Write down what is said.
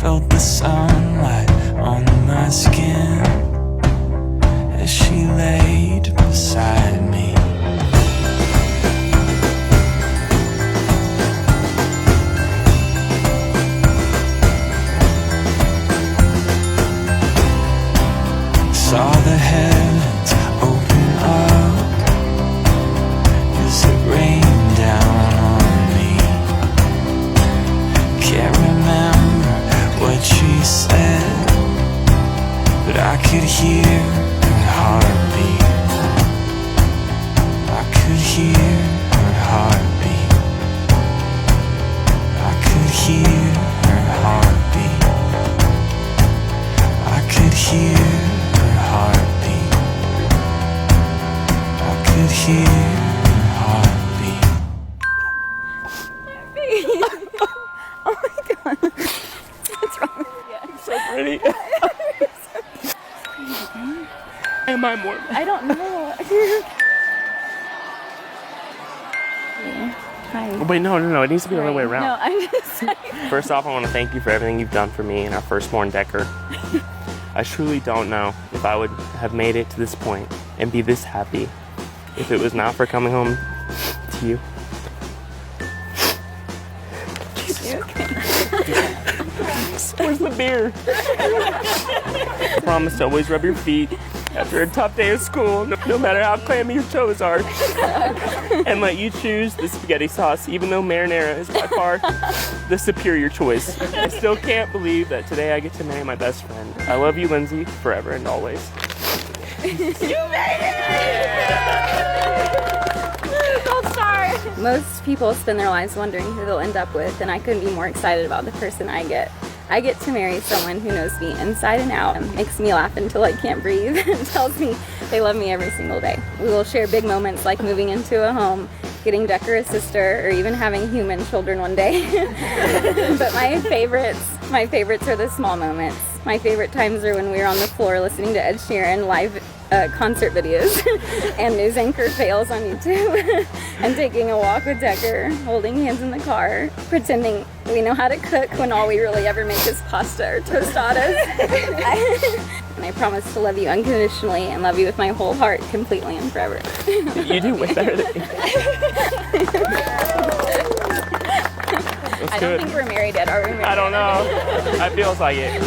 felt the sunlight on my skin as she laid beside me. Saw the heavens open up as it rained down on me. Can't remember what she said, but I could hear her heartbeat. I could hear her heartbeat. I could hear her heartbeat. I could hear her heartbeat. I could hear her heartbeat. Oh my god. What's wrong? So pretty. Am I more? I don't know. Hi. Oh, wait, no. It needs to be the other way around. No, I'm just saying. First off, I want to thank you for everything you've done for me and our firstborn Decker. I truly don't know if I would have made it to this point and be this happy if it was not for coming home to you. Where's the beer? I promise to always rub your feet after a tough day of school, no matter how clammy your toes are, and let you choose the spaghetti sauce, even though marinara is by far the superior choice. I still can't believe that today I get to marry my best friend. I love you, Lindsay, forever and always. You made it! Gold star! Most people spend their lives wondering who they'll end up with, and I couldn't be more excited about the person I get. I get to marry someone who knows me inside and out, and makes me laugh until I can't breathe, and tells me they love me every single day. We will share big moments like moving into a home, getting Decker a sister, or even having human children one day. But my favorites are the small moments. My favorite times are when we were on the floor listening to Ed Sheeran live concert videos and news anchor fails on YouTube and taking a walk with Decker, holding hands in the car, pretending we know how to cook when all we really ever make is pasta or tostadas. And I promise to love you unconditionally and love you with my whole heart, completely and forever. You do way better than me. I don't think we're married yet, are we? I don't know. I feels like it.